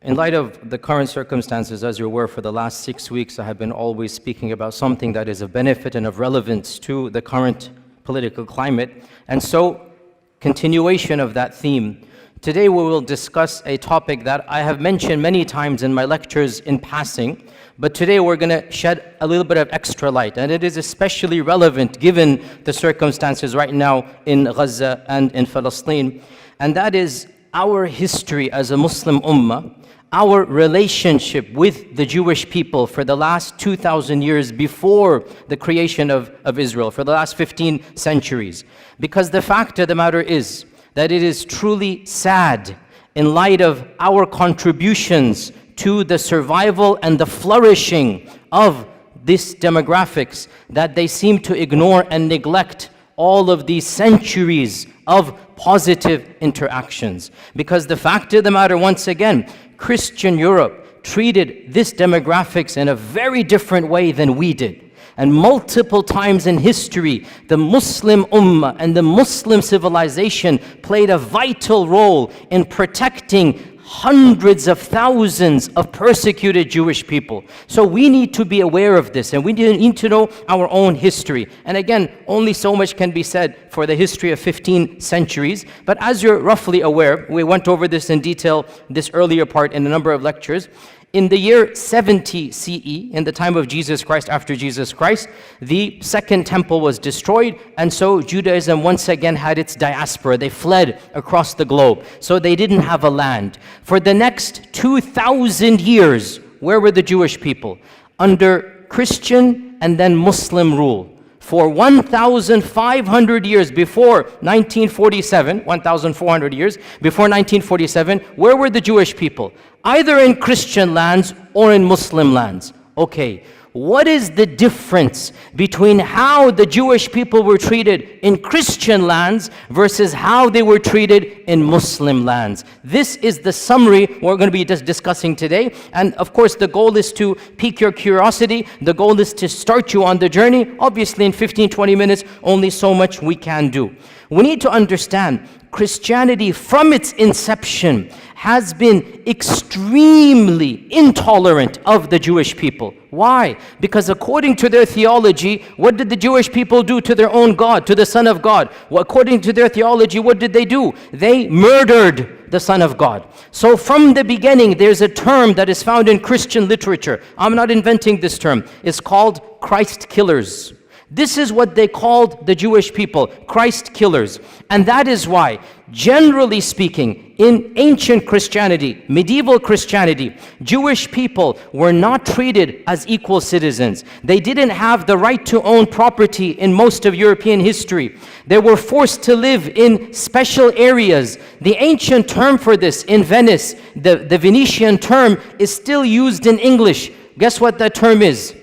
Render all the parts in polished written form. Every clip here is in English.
In light of the current circumstances, as you're aware, for the last 6 weeks, I have been always speaking about something that is of benefit and of relevance to the current political climate. And so, continuation of that theme. Today we will discuss a topic that I have mentioned many times in my lectures in passing, but today we're going to shed a little bit of extra light, and it is especially relevant given the circumstances right now in Gaza and in Palestine, and that is our history as a Muslim ummah, our relationship with the Jewish people for the last 2,000 years before the creation of Israel, for the last 15 centuries. Because the fact of the matter is that it is truly sad in light of our contributions to the survival and the flourishing of this demographics that they seem to ignore and neglect all of these centuries of positive interactions. Because the fact of the matter, once again, Christian Europe treated this demographics in a very different way than we did. And multiple times in history, the Muslim ummah and the Muslim civilization played a vital role in protecting hundreds of thousands of persecuted Jewish people. So we need to be aware of this, and we need to know our own history. And again, only so much can be said for the history of 15 centuries. But as you're roughly aware, we went over this in detail this earlier part in a number of lectures. In the year 70 CE, in the time of Jesus Christ, after Jesus Christ, the second temple was destroyed, and so Judaism once again had its diaspora. They fled across the globe, so they didn't have a land. For the next 2,000 years, where were the Jewish people? Under Christian and then Muslim rule. For 1,500 years before 1947, 1,400 years before 1947, where were the Jewish people? Either in Christian lands or in Muslim lands. Okay, what is the difference between how the Jewish people were treated in Christian lands versus how they were treated in Muslim lands? This is the summary we're going to be discussing today. And of course, the goal is to pique your curiosity. The goal is to start you on the journey. Obviously, in 15-20 minutes, only so much we can do. We need to understand Christianity from its inception has been extremely intolerant of the Jewish people. Why? Because according to their theology, what did the Jewish people do to their own God, to the Son of God? Well, according to their theology, what did they do? They murdered the Son of God. So from the beginning, there's a term that is found in Christian literature. I'm not inventing this term. It's called Christ killers. This is what they called the Jewish people, Christ killers. And that is why, generally speaking, in ancient Christianity, medieval Christianity, Jewish people were not treated as equal citizens. They didn't have the right to own property in most of European history. They were forced to live in special areas. The ancient term for this in Venice, the Venetian term, is still used in English. Guess what that term is?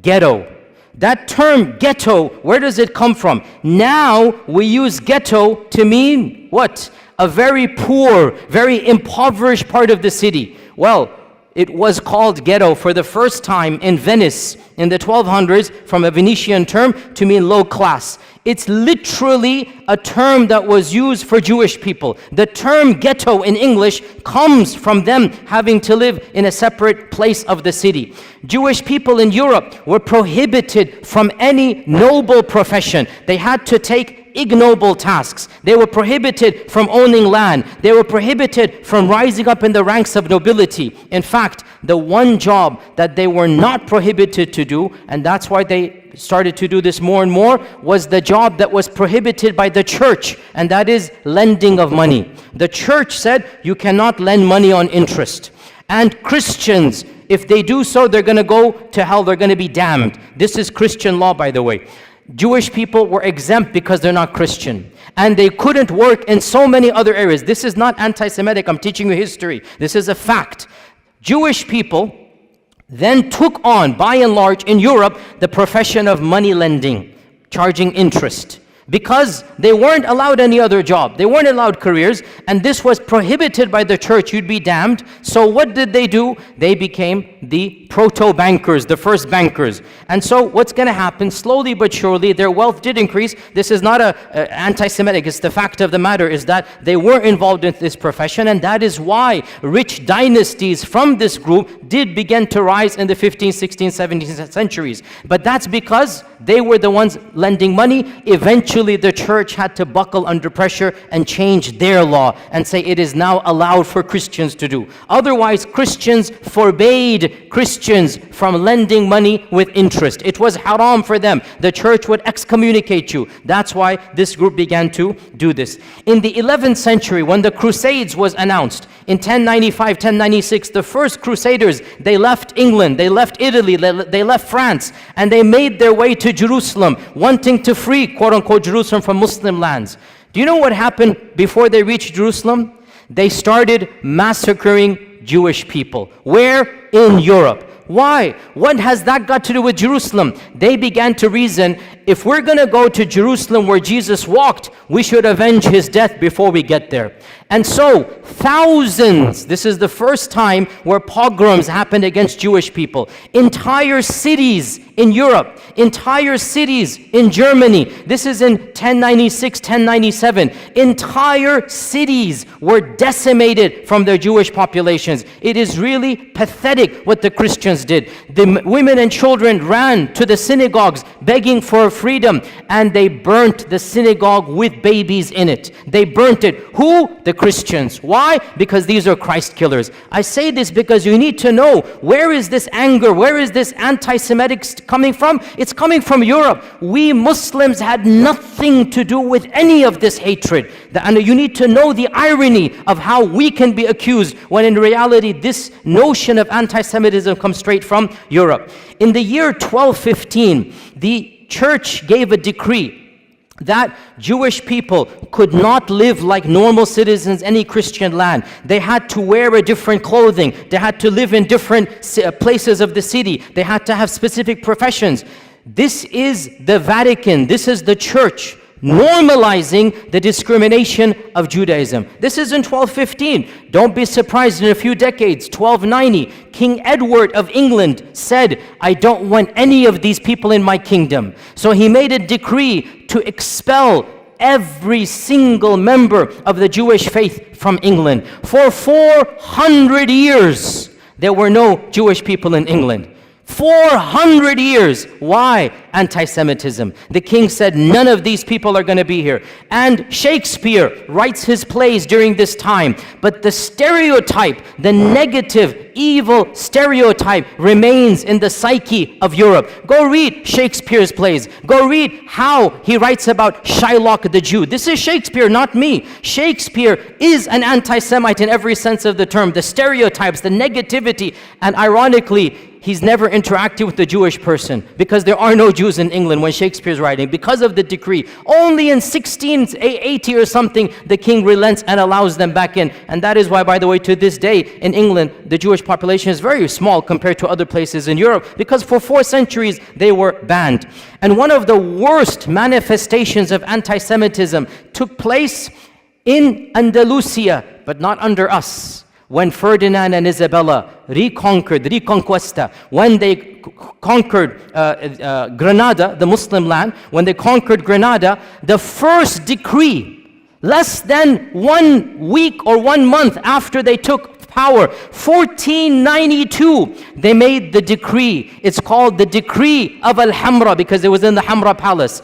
Ghetto. That term, ghetto, where does it come from? Now we use ghetto to mean what? A very poor, very impoverished part of the city. Well, it was called ghetto for the first time in Venice in the 1200s from a Venetian term to mean low class. It's literally a term that was used for Jewish people. The term ghetto in English comes from them having to live in a separate place of the city. Jewish people in Europe were prohibited from any noble profession. They had to take ignoble tasks. They were prohibited from owning land. They were prohibited from rising up in the ranks of nobility. In fact, the one job that they were not prohibited to do, and that's why they started to do this more and more, was the job that was prohibited by the church, and that is lending of money. The church said you cannot lend money on interest. And Christians, if they do so, they're going to go to hell, they're going to be damned. This is Christian law, by the way. Jewish people were exempt because they're not Christian. And they couldn't work in so many other areas. This is not anti-Semitic, I'm teaching you history. This is a fact. Jewish people then took on, by and large, in Europe, the profession of money lending, charging interest. because they weren't allowed any other job. They weren't allowed careers, and this was prohibited by the church. You'd be damned. So what did they do? They became the proto-bankers, the first bankers. And so what's going to happen, slowly but surely, their wealth did increase. This is not a anti-Semitic. It's the fact of the matter is that they were involved in this profession, and that is why rich dynasties from this group did begin to rise in the 15th, 16th, 17th centuries. But that's because they were the ones lending money. Eventually, the church had to buckle under pressure and change their law and say it is now allowed for Christians to do. Otherwise, Christians forbade Christians from lending money with interest. It was haram for them. The church would excommunicate you. That's why this group began to do this. In the 11th century, when the Crusades was announced, in 1095, 1096, the first Crusaders, they left England, they left Italy, they left France, and they made their way to Jerusalem, wanting to free, quote-unquote, Jerusalem from Muslim lands. Do you know what happened before they reached Jerusalem? They started massacring Jewish people. Where? In Europe. Why? What has that got to do with Jerusalem? They began to reason, if we're going to go to Jerusalem where Jesus walked, we should avenge his death before we get there. And so, thousands, this is the first time where pogroms happened against Jewish people. Entire cities in Europe, entire cities in Germany, this is in 1096, 1097, entire cities were decimated from their Jewish populations. It is really pathetic what the Christians did. The women and children ran to the synagogues begging for freedom, and they burnt the synagogue with babies in it. They burnt it. Who? The Christians. Why? Because these are Christ killers. I say this because you need to know, where is this anger? Where is this anti-Semitic coming from? It's coming from Europe. We Muslims had nothing to do with any of this hatred. And you need to know the irony of how we can be accused when in reality this notion of anti-Semitism comes straight from Europe. In the year 1215, the church gave a decree that Jewish people could not live like normal citizens in any Christian land. They had to wear a different clothing. They had to live in different places of the city. They had to have specific professions. This is the Vatican. This is the church normalizing the discrimination of Judaism. This is in 1215. Don't be surprised in a few decades, 1290, King Edward of England said, I don't want any of these people in my kingdom. So he made a decree to expel every single member of the Jewish faith from England. For 400 years, there were no Jewish people in England. 400 years. Why? Anti-Semitism. The king said, none of these people are going to be here. And Shakespeare writes his plays during this time. But the stereotype, the negative, evil stereotype remains in the psyche of Europe. Go read Shakespeare's plays. Go read how he writes about Shylock the Jew. This is Shakespeare, not me. Shakespeare is an anti-Semite in every sense of the term. The stereotypes, the negativity, and ironically, he's never interacted with the Jewish person because there are no Jews in England when Shakespeare's writing because of the decree. Only in 1680 or something, the king relents and allows them back in. And that is why, by the way, to this day in England, the Jewish population is very small compared to other places in Europe because for 4 centuries, they were banned. And one of the worst manifestations of anti-Semitism took place in Andalusia, but not under us. When Ferdinand and Isabella Reconquista, when they conquered Granada, the Muslim land, when they conquered Granada, the first decree, less than 1 week or 1 month after they took power, 1492, they made the decree. It's called the Decree of Al-Hamra because it was in the Hamra Palace.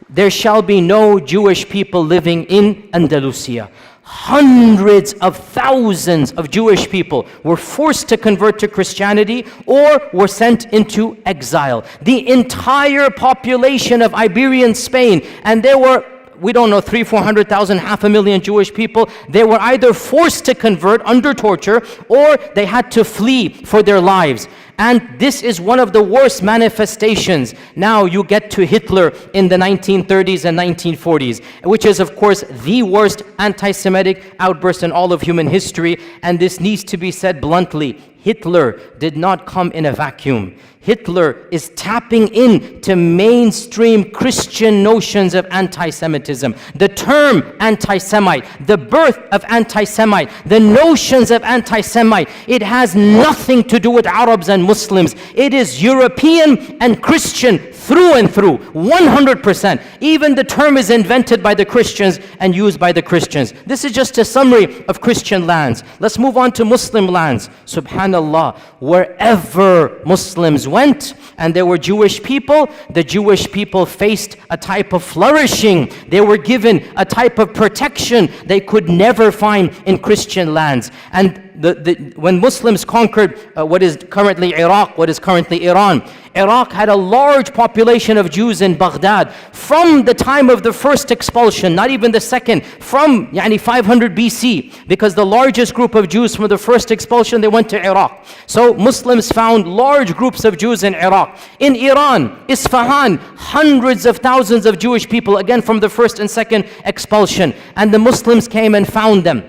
There shall be no Jewish people living in Andalusia. Hundreds of thousands of Jewish people were forced to convert to Christianity or were sent into exile. The entire population of Iberian Spain, and there were, we don't know, 300,000, 400,000, 500,000 Jewish people, they were either forced to convert under torture or they had to flee for their lives. And this is one of the worst manifestations. Now you get to Hitler in the 1930s and 1940s, which is of course the worst anti-Semitic outburst in all of human history. And this needs to be said bluntly. Hitler did not come in a vacuum. Hitler is tapping into mainstream Christian notions of anti-Semitism. The term anti-Semite, the birth of anti-Semite, the notions of anti-Semite, it has nothing to do with Arabs and Muslims. It is European and Christian through and through, 100%. Even the term is invented by the Christians and used by the Christians. This is just a summary of Christian lands. Let's move on to Muslim lands. Subhanallah, wherever Muslims went and there were Jewish people, the Jewish people faced a type of flourishing. They were given a type of protection they could never find in Christian lands. And when Muslims conquered what is currently Iraq, what is currently Iran, Iraq had a large population of Jews in Baghdad from the time of the first expulsion, not even the second, from 500 BC, because the largest group of Jews from the first expulsion, they went to Iraq. So Muslims found large groups of Jews in Iraq. In Iran, Isfahan, hundreds of thousands of Jewish people, again from the first and second expulsion. And the Muslims came and found them,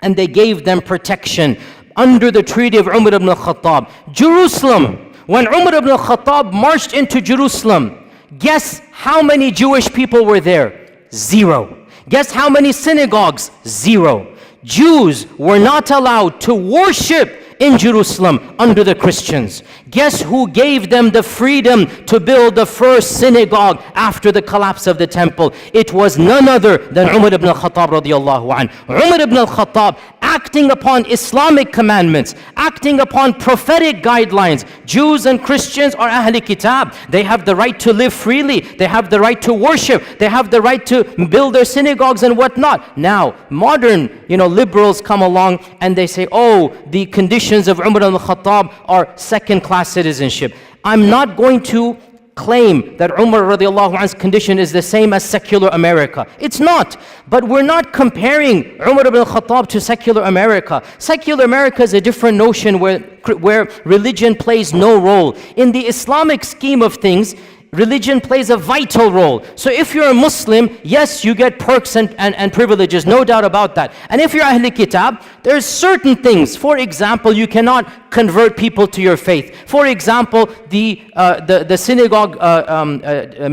and they gave them protection under the treaty of Umar ibn al-Khattab. Jerusalem, when Umar ibn al-Khattab marched into Jerusalem, guess how many Jewish people were there? 0. Guess how many synagogues? 0. Jews were not allowed to worship in Jerusalem under the Christians. Guess who gave them the freedom to build the first synagogue after the collapse of the temple? It was none other than Umar ibn al-Khattab radiyallahu anhu. Umar ibn al-Khattab, acting upon Islamic commandments, acting upon prophetic guidelines. Jews and Christians are Ahli Kitab. They have the right to live freely. They have the right to worship. They have the right to build their synagogues and whatnot. Now, modern, liberals come along and they say, oh, the conditions of Umar al-Khattab are second-class citizenship. I'm not going to claim that Umar radiallahu anhu's condition is the same as secular America. It's not. But we're not comparing Umar ibn al-Khattab to secular America. Secular America is a different notion where religion plays no role. In the Islamic scheme of things, religion plays a vital role. So if you're a Muslim, yes, you get perks and privileges, no doubt about that. And if you're Ahl Kitab, there's certain things. For example, you cannot convert people to your faith. For example, the synagogue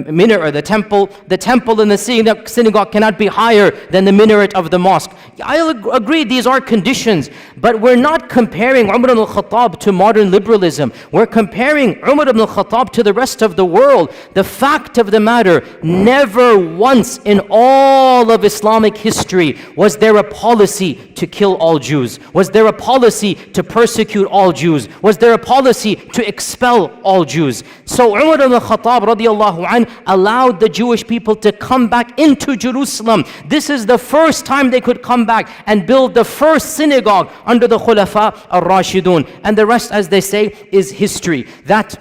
minaret, or the temple in the synagogue cannot be higher than the minaret of the mosque. I agree, these are conditions, but we're not comparing Umar ibn al-Khattab to modern liberalism. We're comparing Umar ibn al-Khattab to the rest of the world. The fact of the matter, never once in all of Islamic history was there a policy to kill all Jews. Was there a policy to persecute all Jews? Was there a policy to expel all Jews? So Umar ibn al-Khattab radiyallahu anh allowed the Jewish people to come back into Jerusalem. This is the first time they could come back and build the first synagogue under the Khulafa al-Rashidun. And the rest, as they say, is history. That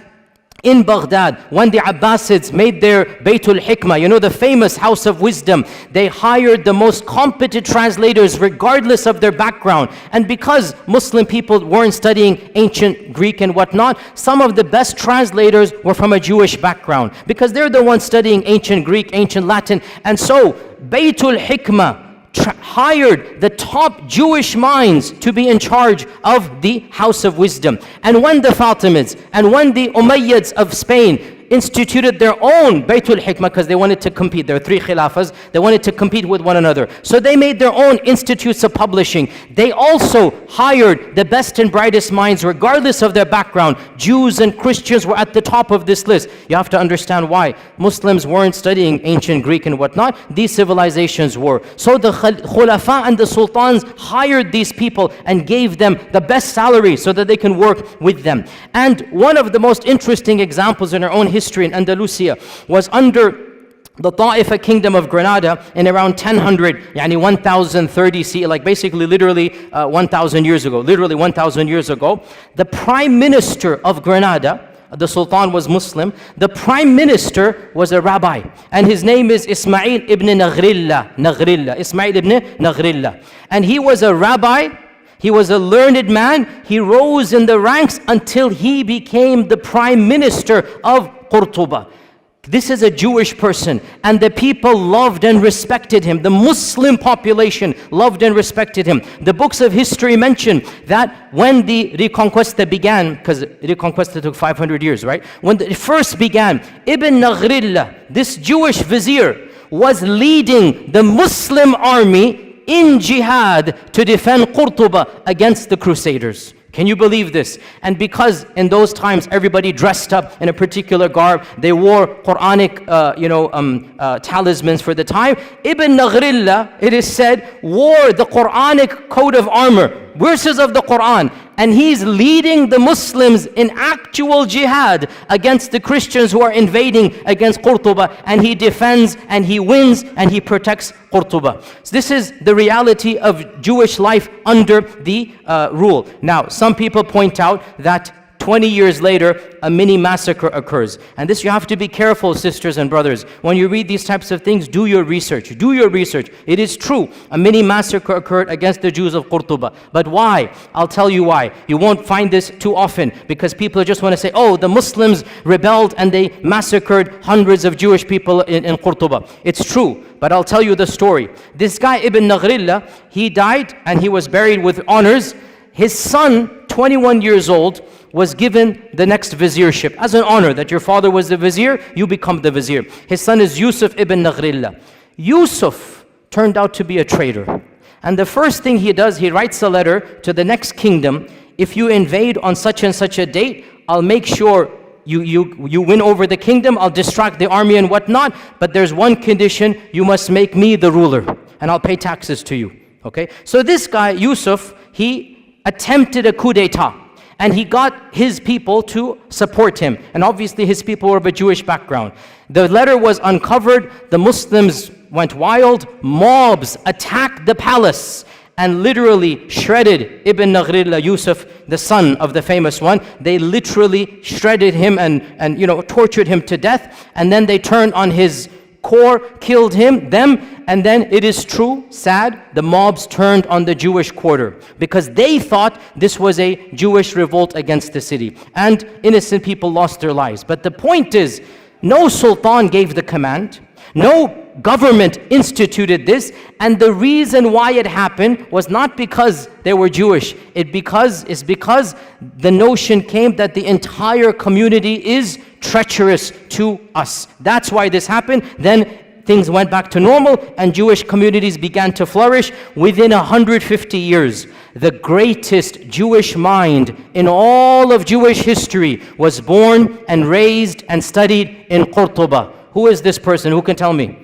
in Baghdad, when the Abbasids made their Baytul Hikmah, the famous house of wisdom, they hired the most competent translators regardless of their background. And because Muslim people weren't studying ancient Greek and whatnot, some of the best translators were from a Jewish background, because they're the ones studying ancient Greek, ancient Latin. And so Baytul Hikmah hired the top Jewish minds to be in charge of the House of Wisdom. And when the Fatimids and when the Umayyads of Spain instituted their own Baytul Hikmah, because they wanted to compete. There are 3 khilafas. They wanted to compete with one another. So they made their own institutes of publishing. They also hired the best and brightest minds, regardless of their background. Jews and Christians were at the top of this list. You have to understand why. Muslims weren't studying ancient Greek and whatnot. These civilizations were. So the Khulafa and the Sultans hired these people and gave them the best salary so that they can work with them. And one of the most interesting examples in our own history in Andalusia was under the Ta'ifa kingdom of Granada in around 1000, 1030 CE, like basically literally 1000 years ago, the prime minister of Granada, the Sultan was Muslim, the prime minister was a rabbi, and his name is Ismail ibn Naghrillah, Ismail ibn Naghrillah. And he was a rabbi. He was a learned man. He rose in the ranks until he became the prime minister of Qurtuba. This is a Jewish person, and the people loved and respected him. The Muslim population loved and respected him. The books of history mention that when the Reconquista began, because Reconquista took 500 years, right? When it first began, Ibn Naghrillah, this Jewish vizier, was leading the Muslim army in jihad to defend Qurtuba against the Crusaders. Can you believe this? And because in those times everybody dressed up in a particular garb, they wore Quranic, talismans for the time. Ibn Naghrillah, it is said, wore the Quranic coat of armor, verses of the Quran, and he's leading the Muslims in actual jihad against the Christians who are invading against Qurtuba, and he defends and he wins and he protects Qurtuba. So this is the reality of Jewish life under the rule. Now, some people point out that 20 years later, a mini massacre occurs. And this, you have to be careful, sisters and brothers. When you read these types of things, do your research. Do your research. It is true, a mini massacre occurred against the Jews of Qurtuba. But why? I'll tell you why. You won't find this too often, because people just want to say, oh, the Muslims rebelled and they massacred hundreds of Jewish people in Qurtuba. It's true, but I'll tell you the story. This guy, Ibn Naghrillah, he died and he was buried with honors. His son, 21 years old, was given the next viziership as an honor, that your father was the vizier, you become the vizier. His son is Yusuf ibn Naghrillah. Yusuf turned out to be a traitor. And the first thing he does, he writes a letter to the next kingdom. If you invade on such and such a date, I'll make sure you win over the kingdom, I'll distract the army and whatnot, but there's one condition, you must make me the ruler, and I'll pay taxes to you. Okay? So this guy, Yusuf, he attempted a coup d'etat. And he got his people to support him. And obviously his people were of a Jewish background. The letter was uncovered. The Muslims went wild. Mobs attacked the palace and literally shredded Ibn Naghrillah, Yusuf, the son of the famous one. They literally shredded him and tortured him to death. And then they turned on his core, killed them, and then it is true, sad, the mobs turned on the Jewish quarter because they thought this was a Jewish revolt against the city, and innocent people lost their lives. But the point is, no sultan gave the command, no government instituted this, and the reason why it happened was not because they were Jewish. It's because the notion came that the entire community is treacherous to us. That's why this happened. Then things went back to normal and Jewish communities began to flourish. Within 150 years, the greatest Jewish mind in all of Jewish history was born and raised and studied in Qurtuba. Who is this person? Who can tell me?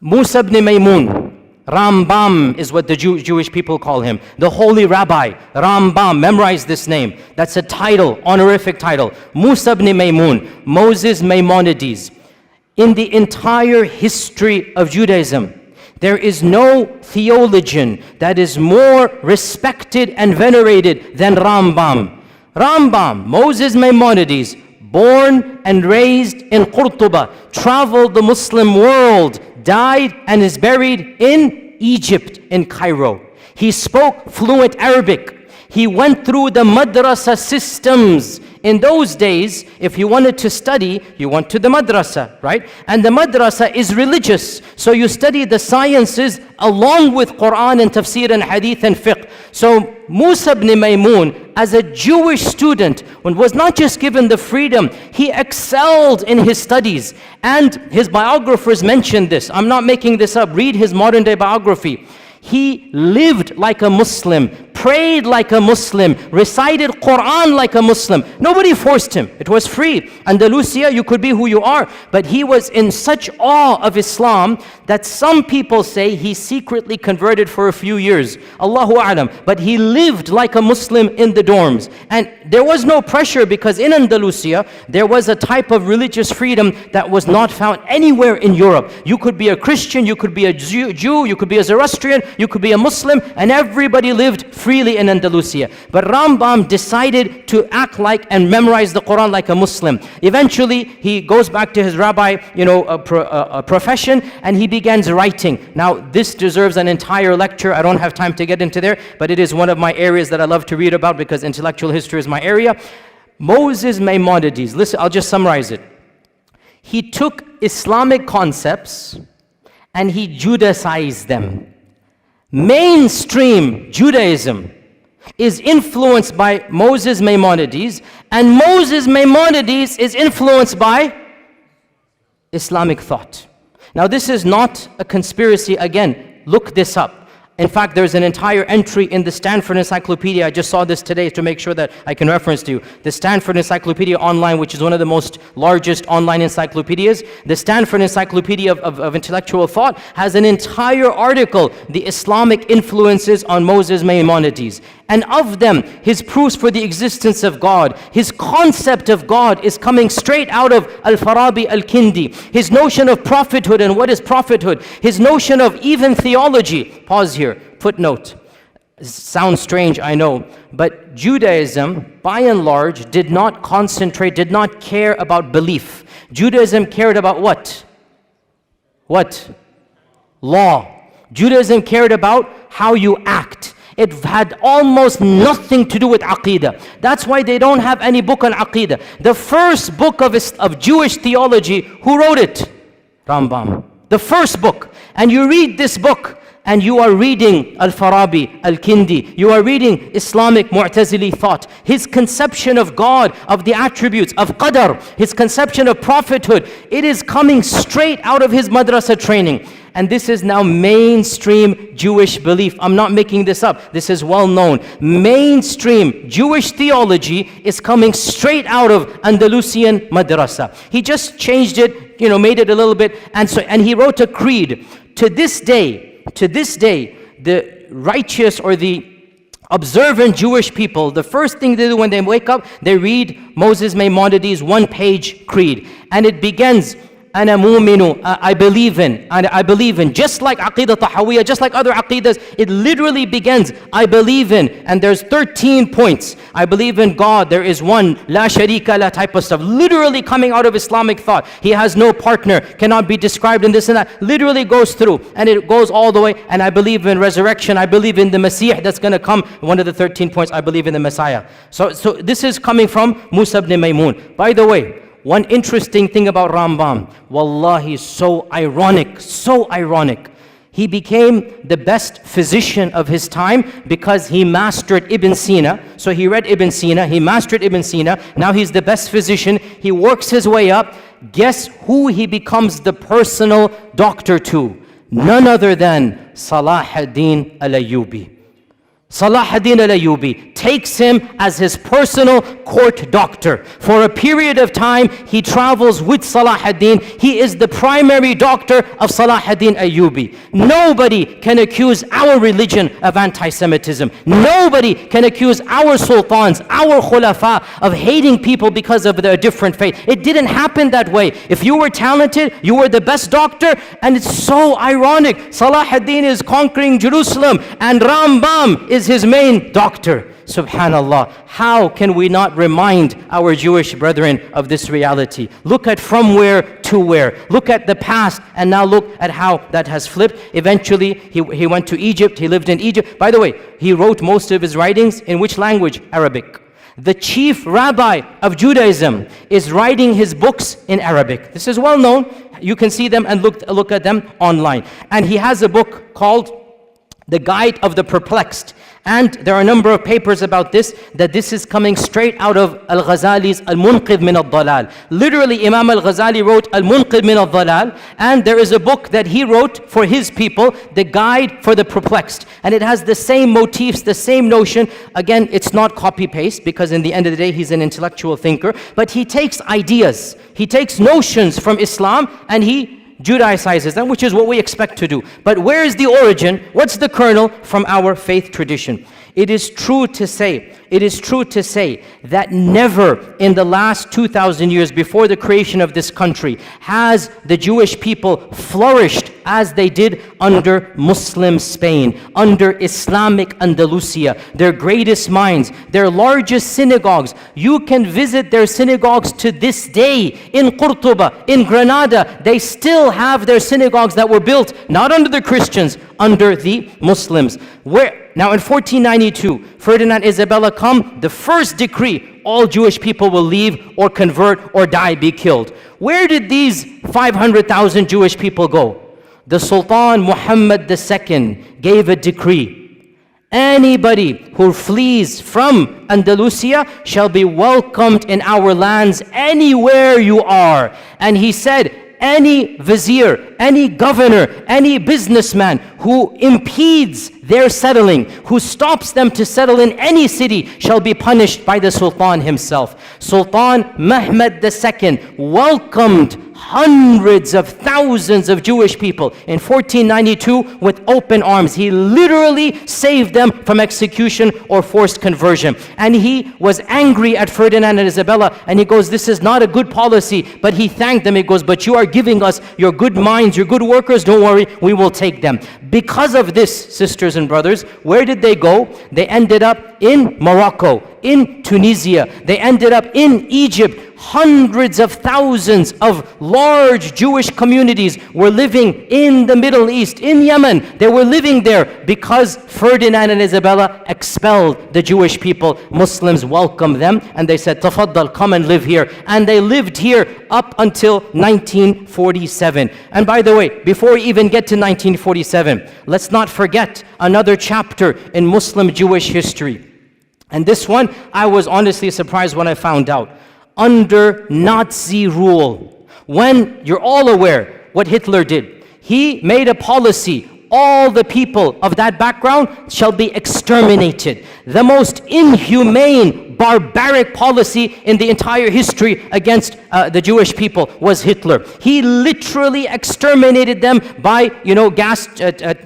Musa ibn Maymun. Rambam is what the Jewish people call him. The holy rabbi, Rambam. Memorize this name. That's a title, honorific title. Musa ibn Maymun, Moses Maimonides. In the entire history of Judaism, there is no theologian that is more respected and venerated than Rambam. Rambam, Moses Maimonides, born and raised in Qurtuba, traveled the Muslim world, died and is buried in Egypt, in Cairo. He spoke fluent Arabic. He went through the madrasa systems. In those days, if you wanted to study, you went to the madrasa, right? And the madrasa is religious. So you study the sciences along with Quran and tafsir and hadith and fiqh. So Musa ibn Maymun, as a Jewish student, was not just given the freedom, he excelled in his studies. And his biographers mentioned this. I'm not making this up. Read his modern day biography. He lived like a Muslim, prayed like a Muslim, recited Quran like a Muslim. Nobody forced him. It was free. Andalusia, you could be who you are. But he was in such awe of Islam that some people say he secretly converted for a few years. Allahu A'lam. But he lived like a Muslim in the dorms. And there was no pressure because in Andalusia, there was a type of religious freedom that was not found anywhere in Europe. You could be a Christian, you could be a Jew, you could be a Zoroastrian, you could be a Muslim, and everybody lived freely in Andalusia. But Rambam decided to act like and memorize the Quran like a Muslim. Eventually, he goes back to his rabbi, profession, and he begins writing. Now, this deserves an entire lecture. I don't have time to get into there, but it is one of my areas that I love to read about because intellectual history is my area. Moses Maimonides, listen, I'll just summarize it. He took Islamic concepts and he Judaicized them. Mainstream Judaism is influenced by Moses Maimonides, and Moses Maimonides is influenced by Islamic thought. Now this is not a conspiracy. Again, look this up. In fact, there's an entire entry in the Stanford Encyclopedia. I just saw this today to make sure that I can reference to you. The Stanford Encyclopedia Online, which is one of the most largest online encyclopedias. The Stanford Encyclopedia of Intellectual Thought has an entire article, the Islamic influences on Moses Maimonides. And of them, his proofs for the existence of God, his concept of God is coming straight out of Al-Farabi Al-Kindi. His notion of prophethood and what is prophethood. His notion of even theology. Pause here, footnote. Sounds strange, I know. But Judaism, by and large, did not concentrate, did not care about belief. Judaism cared about what? What? Law. Judaism cared about how you act. It had almost nothing to do with Aqidah. That's why they don't have any book on Aqidah. The first book of Jewish theology, who wrote it? Rambam. The first book. And you read this book, and you are reading Al-Farabi, Al-Kindi. You are reading Islamic Mu'tazili thought. His conception of God, of the attributes, of Qadar, his conception of prophethood, it is coming straight out of his madrasa training. And this is now mainstream Jewish belief. I'm not making this up. This is well known. Mainstream Jewish theology is coming straight out of Andalusian madrasa. He just changed it, made it a little bit. And he wrote a creed. To this day, the righteous or the observant Jewish people, the first thing they do when they wake up, they read Moses Maimonides' one-page creed. And it begins, أنا مؤمن, I believe in, just like Aqidah Tahawiyah, just like other Aqidas, it literally begins, I believe in, and there's 13 points. I believe in God, there is one, La Sharika La type of stuff, literally coming out of Islamic thought. He has no partner, cannot be described in this and that, literally goes through, and it goes all the way, and I believe in resurrection, I believe in the Masih that's going to come, one of the 13 points, I believe in the Messiah. So this is coming from Musa ibn Maymun. By the way, one interesting thing about Rambam, wallahi, so ironic. He became the best physician of his time because he mastered Ibn Sina. So he read Ibn Sina, he mastered Ibn Sina, now he's the best physician. He works his way up. Guess who he becomes the personal doctor to? None other than Salah ad-Din al-Ayyubi. Salah ad-Din al-Ayyubi takes him as his personal court doctor. For a period of time, he travels with Salah ad-Din. He is the primary doctor of Salah ad-Din Ayyubi. Nobody can accuse our religion of anti-Semitism. Nobody can accuse our sultans, our khulafa, of hating people because of their different faith. It didn't happen that way. If you were talented, you were the best doctor, and it's so ironic. Salah ad-Din is conquering Jerusalem, and Rambam is his main doctor. Subhanallah. How can we not remind our Jewish brethren of this reality? Look at from where to where. Look at the past, and now look at how that has flipped. Eventually, he went to Egypt. He lived in Egypt. By the way, he wrote most of his writings in which language? Arabic. The chief rabbi of Judaism is writing his books in Arabic. This is well known. You can see them and look at them online. And he has a book called The Guide of the Perplexed. And there are a number of papers about this, that this is coming straight out of Al-Ghazali's Al-Munqidh min al-Dalal. Literally, Imam Al-Ghazali wrote Al-Munqidh min al-Dalal, and there is a book that he wrote for his people, The Guide for the Perplexed. And it has the same motifs, the same notion. Again, it's not copy-paste, because in the end of the day, he's an intellectual thinker. But he takes ideas, he takes notions from Islam, and he Judaicizes them, which is what we expect to do. But where is the origin? What's the kernel? From our faith tradition. It is true to say that never in the last 2,000 years before the creation of this country has the Jewish people flourished as they did under Muslim Spain, under Islamic Andalusia, their greatest minds, their largest synagogues. You can visit their synagogues to this day. In Qurtuba, in Granada, they still have their synagogues that were built not under the Christians, under the Muslims. Now in 1492, Ferdinand Isabella come, the first decree, all Jewish people will leave or convert or die, be killed. Where did these 500,000 Jewish people go? The Sultan Muhammad II gave a decree. Anybody who flees from Andalusia shall be welcomed in our lands anywhere you are. And he said, any vizier, any governor, any businessman who impedes their settling, who stops them to settle in any city, shall be punished by the Sultan himself. Sultan Mehmed II welcomed hundreds of thousands of Jewish people in 1492 with open arms. He literally saved them from execution or forced conversion. And he was angry at Ferdinand and Isabella, and he goes, this is not a good policy. But he thanked them. He goes, but you are giving us your good minds, your good workers, don't worry, we will take them. Because of this, sisters and brothers, where did they go? They ended up in Morocco, in Tunisia. They ended up in Egypt. Hundreds of thousands of large Jewish communities were living in the Middle East, in Yemen. They were living there because Ferdinand and Isabella expelled the Jewish people. Muslims welcomed them and they said, Tafaddal, come and live here. And they lived here up until 1947. And by the way, before we even get to 1947, let's not forget another chapter in Muslim Jewish history. And this one, I was honestly surprised when I found out. Under Nazi rule, when you're all aware what Hitler did, he made a policy, all the people of that background shall be exterminated. The most inhumane, barbaric policy in the entire history against the Jewish people was Hitler. He literally exterminated them by, gas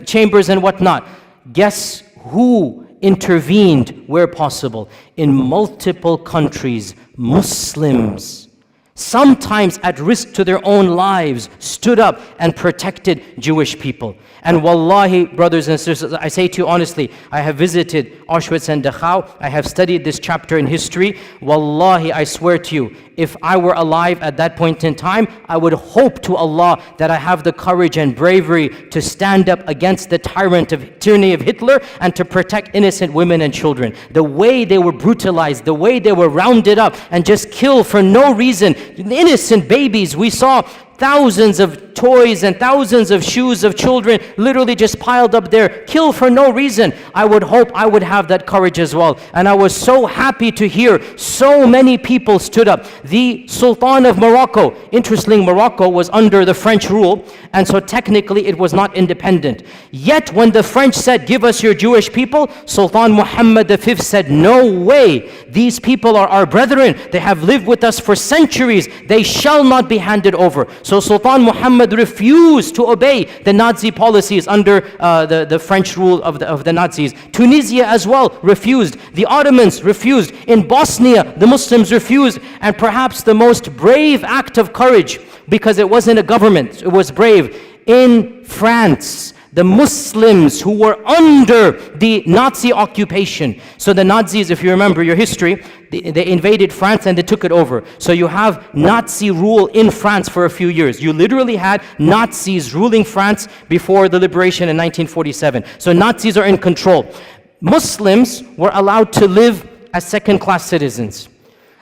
chambers and whatnot. Guess who intervened where possible? In multiple countries, Muslims, sometimes at risk to their own lives, stood up and protected Jewish people. And wallahi, brothers and sisters, I say to you honestly, I have visited Auschwitz and Dachau. I have studied this chapter in history. Wallahi, I swear to you, if I were alive at that point in time, I would hope to Allah that I have the courage and bravery to stand up against the tyranny of Hitler and to protect innocent women and children. The way they were brutalized, the way they were rounded up and just killed for no reason. Innocent babies, we saw thousands of toys and thousands of shoes of children literally just piled up there, killed for no reason. I would hope I would have that courage as well. And I was so happy to hear so many people stood up. The Sultan of Morocco, interestingly, Morocco was under the French rule, and so technically it was not independent. Yet when the French said, give us your Jewish people, Sultan Muhammad V said, no way. These people are our brethren. They have lived with us for centuries. They shall not be handed over. So Sultan Muhammad refused to obey the Nazi policies under the French rule of the Nazis. Tunisia as well refused. The Ottomans refused. In Bosnia, the Muslims refused. And perhaps the most brave act of courage, because it wasn't a government, it was brave. In France, the Muslims who were under the Nazi occupation. So the Nazis, if you remember your history, they invaded France and they took it over. So you have Nazi rule in France for a few years. You literally had Nazis ruling France before the liberation in 1947. So Nazis are in control. Muslims were allowed to live as second-class citizens.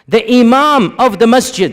The Imam of the Masjid,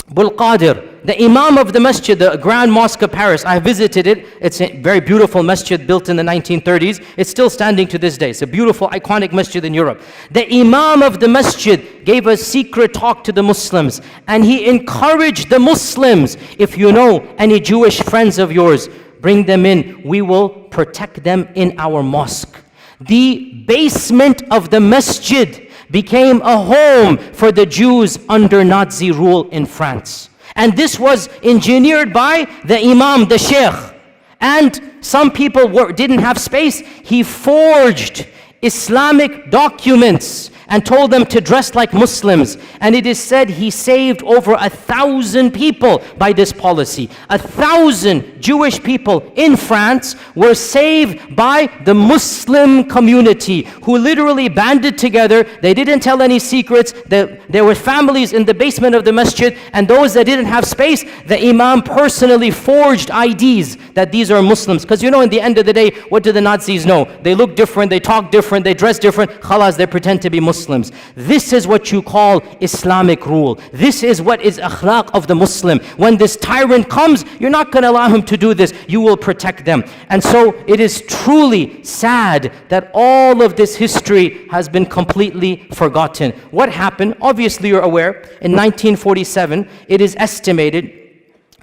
Abul Qadir, the Imam of the Masjid, the Grand Mosque of Paris, I visited it. It's a very beautiful masjid built in the 1930s. It's still standing to this day. It's a beautiful, iconic masjid in Europe. The Imam of the Masjid gave a secret talk to the Muslims, and he encouraged the Muslims, if you know any Jewish friends of yours, bring them in. We will protect them in our mosque. The basement of the masjid became a home for the Jews under Nazi rule in France. And this was engineered by the Imam, the Shaykh. And some people didn't have space. He forged Islamic documents and told them to dress like Muslims. And it is said he saved over 1,000 people by this policy. 1,000 Jewish people in France were saved by the Muslim community who literally banded together. They didn't tell any secrets. There were families in the basement of the masjid, and those that didn't have space, the Imam personally forged IDs that these are Muslims. Because in the end of the day, what do the Nazis know? They look different, they talk different, they dress different. Khalas, they pretend to be Muslims. Muslims. This is what you call Islamic rule. This is what is akhlaq of the Muslim. When this tyrant comes, you're not going to allow him to do this. You will protect them. And so it is truly sad that all of this history has been completely forgotten. What happened? Obviously, you're aware, in 1947, it is estimated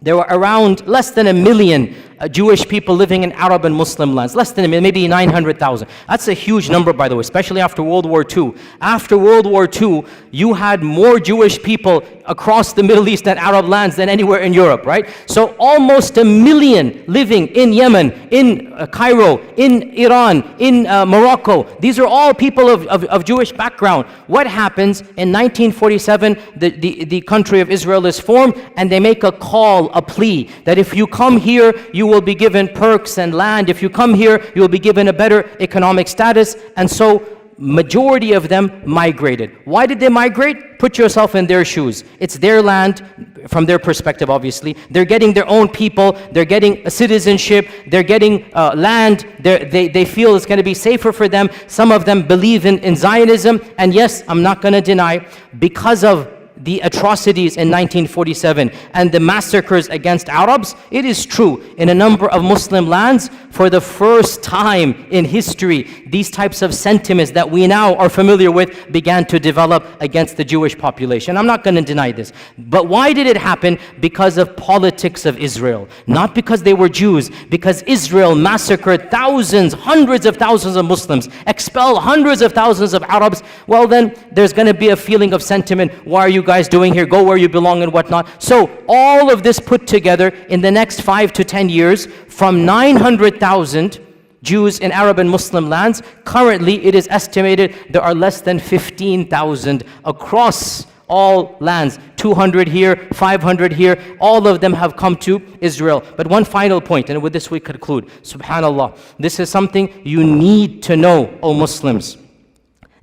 there were around less than 1 million Jewish people living in Arab and Muslim lands. Less than 1 million, maybe 900,000. That's a huge number, by the way, especially after World War II. After World War II, you had more Jewish people across the Middle East and Arab lands than anywhere in Europe, right? So almost 1 million living in Yemen, in Cairo, in Iran, in Morocco. These are all people of Jewish background. What happens in 1947? The country of Israel is formed, and they make a call, a plea, that if you come here, you will be given perks and land. If you come here, you will be given a better economic status. And so majority of them migrated. Why did they migrate? Put yourself in their shoes. It's their land, from their perspective, obviously. They're getting their own people. They're getting a citizenship. They're getting land. They feel it's going to be safer for them. Some of them believe in Zionism. And yes, I'm not going to deny, because of the atrocities in 1947 and the massacres against Arabs, it is true, in a number of Muslim lands, for the first time in history, these types of sentiments that we now are familiar with began to develop against the Jewish population. I'm not going to deny this. But why did it happen? Because of politics of Israel. Not because they were Jews, because Israel massacred thousands, hundreds of thousands of Muslims, expelled hundreds of thousands of Arabs. Well then, there's going to be a feeling of sentiment. Why are you guys doing here? Go where you belong and whatnot. So all of this put together in the next 5 to 10 years, from 900,000 Jews in Arab and Muslim lands, currently it is estimated there are less than 15,000 across all lands. 200 here, 500 here, all of them have come to Israel. But one final point, and with this we conclude. Subhanallah, this is something you need to know, O Muslims.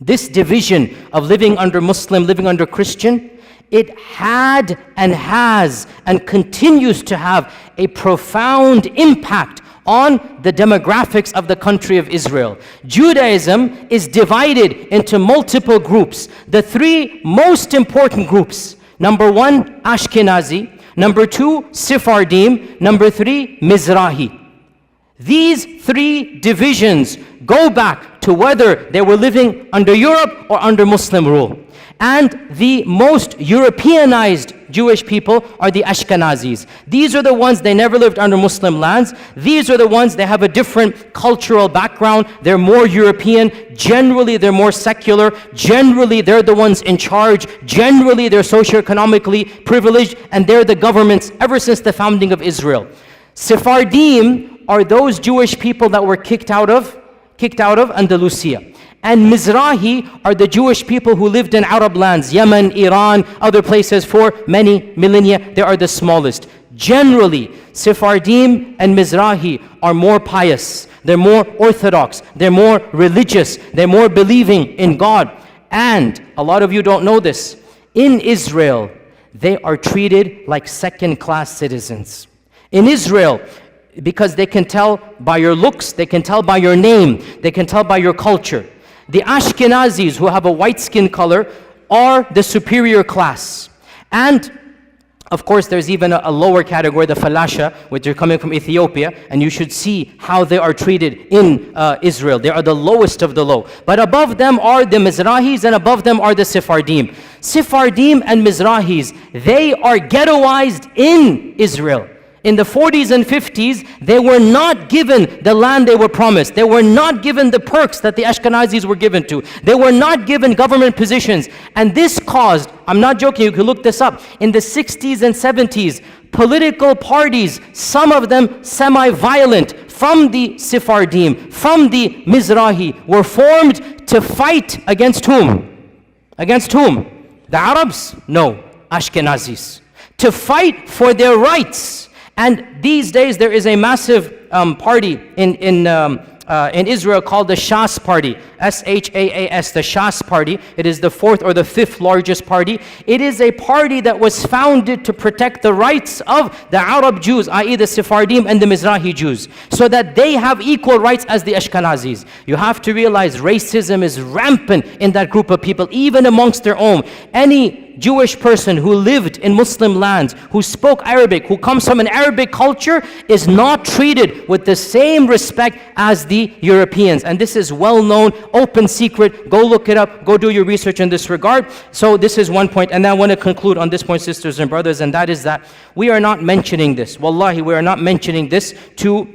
This division of living under Muslim, living under Christian, it had and has and continues to have a profound impact on the demographics of the country of Israel. Judaism is divided into multiple groups. The three most important groups: number one, Ashkenazi; number two, Sephardim; number three, Mizrahi. These three divisions go back to whether they were living under Europe or under Muslim rule. And the most Europeanized Jewish people are the Ashkenazis. These are the ones, they never lived under Muslim lands. These are the ones, they have a different cultural background. They're more European. Generally, they're more secular. Generally, they're the ones in charge. Generally, they're socioeconomically privileged, and they're the governments ever since the founding of Israel. Sephardim are those Jewish people that were kicked out of Andalusia. And Mizrahi are the Jewish people who lived in Arab lands, Yemen, Iran, other places for many millennia. They are the smallest. Generally, Sephardim and Mizrahi are more pious. They're more orthodox. They're more religious. They're more believing in God. And a lot of you don't know this. In Israel, they are treated like second-class citizens. In Israel, because they can tell by your looks, they can tell by your name, they can tell by your culture. The Ashkenazis, who have a white skin color, are the superior class. And of course, there's even a lower category, the Falasha, which are coming from Ethiopia, and you should see how they are treated in Israel. They are the lowest of the low. But above them are the Mizrahis, and above them are the Sephardim. Sephardim and Mizrahis, they are ghettoized in Israel. In the 40s and 50s, they were not given the land they were promised. They were not given the perks that the Ashkenazis were given to. They were not given government positions. And this caused, I'm not joking, you can look this up, in the 60s and 70s, political parties, some of them semi-violent, from the Sephardim, from the Mizrahi, were formed to fight against whom? Against whom? The Arabs? No, Ashkenazis. To fight for their rights. And these days there is a massive party in in Israel called the Shas Party, S-H-A-A-S, the Shas Party. It is the fourth or the fifth largest party. It is a party that was founded to protect the rights of the Arab Jews, i.e. the Sephardim and the Mizrahi Jews, so that they have equal rights as the Ashkenazis. You have to realize racism is rampant in that group of people, even amongst their own. Any Jewish person who lived in Muslim lands, who spoke Arabic, who comes from an Arabic culture, is not treated with the same respect as the Europeans. And this is well known, open secret. Go look it up, go do your research in this regard. So this is one point. And I want to conclude on this point, sisters and brothers, and that is that we are not mentioning this. Wallahi, we are not mentioning this to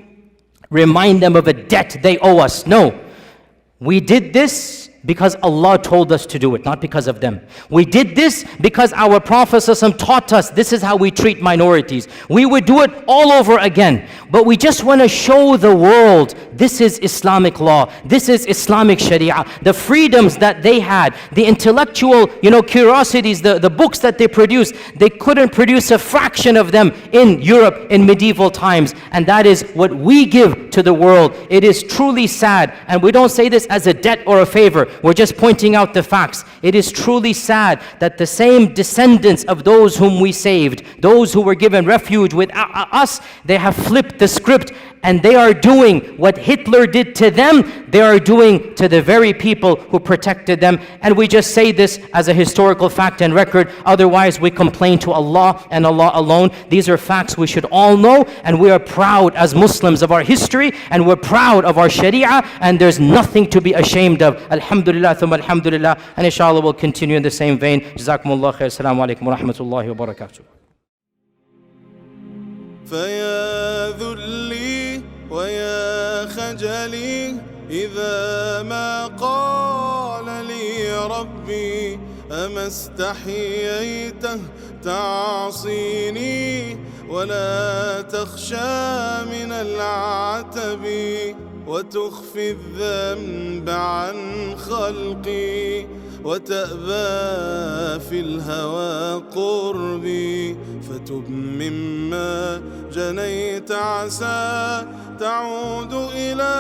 remind them of a debt they owe us. No. We did this because Allah told us to do it, not because of them. We did this because our Prophet ﷺ taught us this is how we treat minorities. We would do it all over again. But we just want to show the world this is Islamic law. This is Islamic Sharia. The freedoms that they had, the intellectual, curiosities, the books that they produced, they couldn't produce a fraction of them in Europe in medieval times. And that is what we give to the world. It is truly sad. And we don't say this as a debt or a favor. We're just pointing out the facts. It is truly sad that the same descendants of those whom we saved, those who were given refuge with us, they have flipped the script and they are doing what Hitler did to them, they are doing to the very people who protected them. And we just say this as a historical fact and record. Otherwise, we complain to Allah and Allah alone. These are facts we should all know, and we are proud as Muslims of our history, and we're proud of our Sharia, and there's nothing to be ashamed of. Alhamdulillah, thumma alhamdulillah. And inshallah, we'll continue in the same vein. Jazakumullah khair. Assalamu alaikum wa rahmatullahi wa barakatuh. فيا ذلي ويا خجلي إذا ما قال لي ربي أما استحييته تعصيني ولا تخشى من العتب وتخفي الذنب عن خلقي وتأبى في الهوى قربي فتب مما جنيت عسى تعود إلى